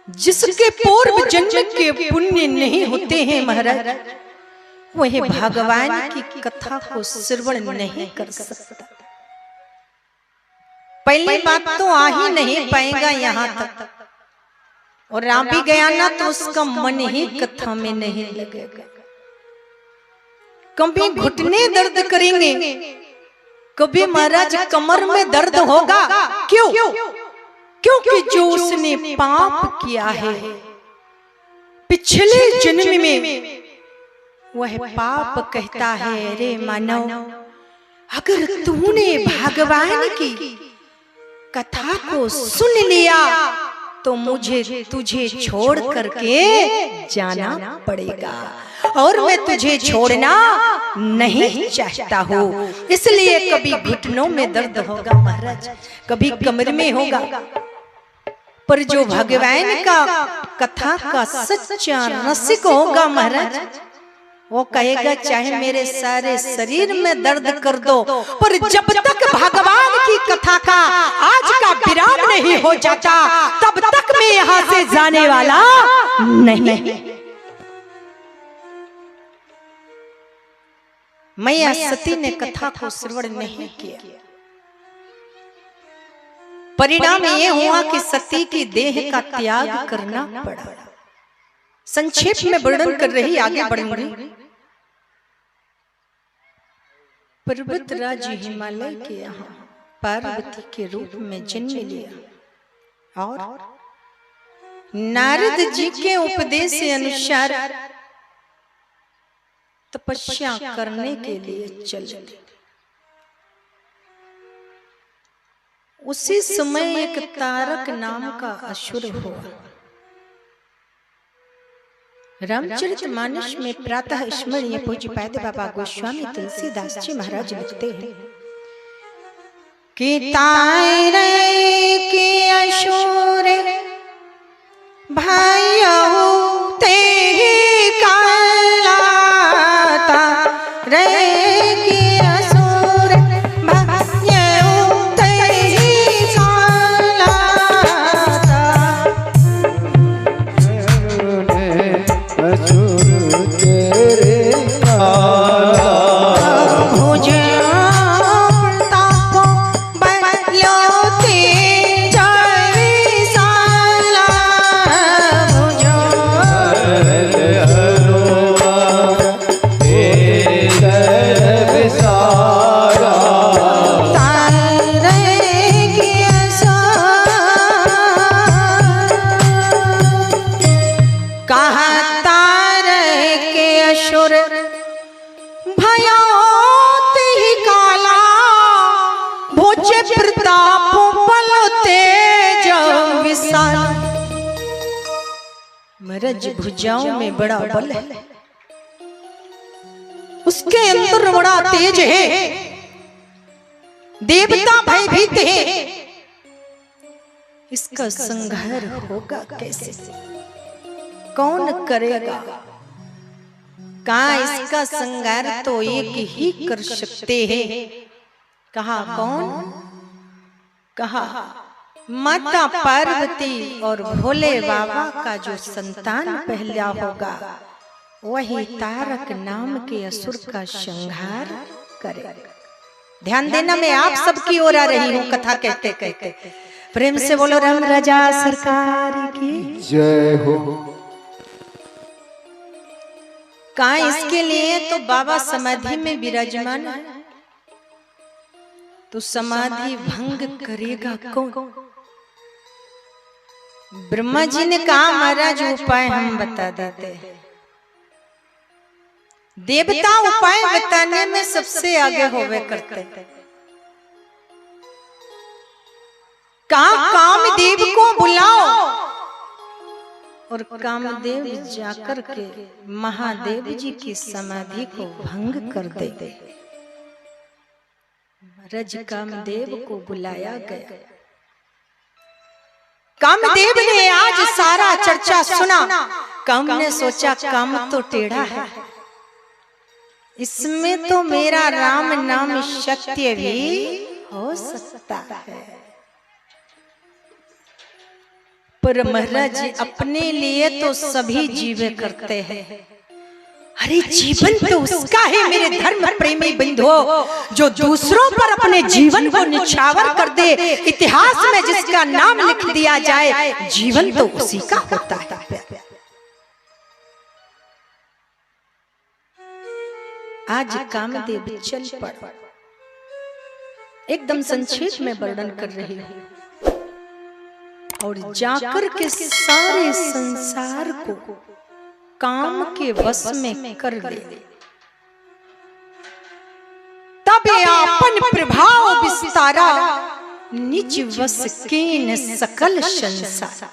जिसके पूर्व जन्म के पुण्य नहीं होते हैं महाराज, वह भगवान की कथा को श्रवण नहीं कर सकता। पहली बात तो आ ही नहीं पाएगा यहाँ तक, और आ भी गया ना तो उसका मन ही कथा में नहीं लगेगा। कभी घुटने दर्द करेंगे, कभी महाराज कमर में दर्द होगा। क्यों? क्योंकि जो उसने पाप किया है पिछले जन्म में, वह पाप कहता है अरे मानव, अगर तूने भगवान की कथा को सुन लिया तो मुझे तुझे छोड़ करके जाना पड़ेगा, और मैं तुझे छोड़ना नहीं चाहता हूँ। इसलिए कभी घुटनों में दर्द होगा महाराज, कभी कमर में होगा, पर जो भगवान का कथा का सच्चा रसिक होगा महाराज, वो कहेगा चाहे मेरे सारे शरीर में दर्द कर दो, पर जब तक भगवान की कथा का आज का विराम नहीं हो जाता तब तक मैं यहाँ से जाने वाला नहीं। मैया सती ने कथा को श्रवण नहीं किया, परिणाम ये हुआ कि सती की देह का त्याग करना पड़ा। संक्षेप में वर्णन कर रही, आगे बढ़ूंगी। पर्वतराज हिमालय के यहाँ पार्वती के रूप में जन्म लिया और नारद जी के उपदेश के अनुसार तपस्या करने के लिए चले। उसी समय एक तारक नाम का असुर हुआ। रामचरितमानस में प्रातः स्मरणीय पूज्य पाद बाबा गोस्वामी तुलसीदास जी महाराज लिखते हैं कि तारे के असुर भाइयों ते काला तारे के असुर भाइयों ते काला महाराज भुजाओं में बड़ा बल है, उसके अंदर बड़ा तेज है, देवता भयभीत है। इसका संहार होगा कैसे? कौन करेगा? कहा इसका संहार तो एक ही कर सकते हैं। कहा कौन? कहा माता पार्वती और भोले बाबा का जो संतान पहला होगा वही तारक नाम के असुर का संहार करेगा। ध्यान देना, मैं आप सबकी ओर आ रही हूँ कथा कहते कहते। प्रेम से बोलो राम राजा सरकार की जय हो। कहा इसके लिए तो बाबा समाधि में विराजमान है, तो समाधि भंग करेगा कौन? ब्रह्मा जी ने कहा महाराज उपाय हम बता देते हैं। देवता उपाय बताने में सबसे आगे होवे करते। कहा कामदेव को बुलाओ, और कामदेव जाकर के महादेव जी की समाधि को भंग कर दे। महाराज कामदेव को बुलाया गया। कामदेव ने आज सारा चर्चा सुना। काम ने सोचा काम तो टेढ़ा है, इसमें तो मेरा राम नाम सत्य भी हो सकता है। पर महाराज जी अपने लिए तो सभी जीवे करते हैं। अरे जीवन तो उसका है मेरे धर्म प्रेमी बंधुओं, जो दूसरों पर अपने जीवन को निछावर कर दे। इतिहास में जिसका नाम लिख दिया जाए, जीवन तो उसी का होता है। आज कामदेव चल पड़, एकदम संक्षेप में वर्णन कर रही हूं, और जाकर के सारे संसार को काम के वश में कर ले, तब आपन प्रभाव विस्तारा, निज वश कीन सकल संसार।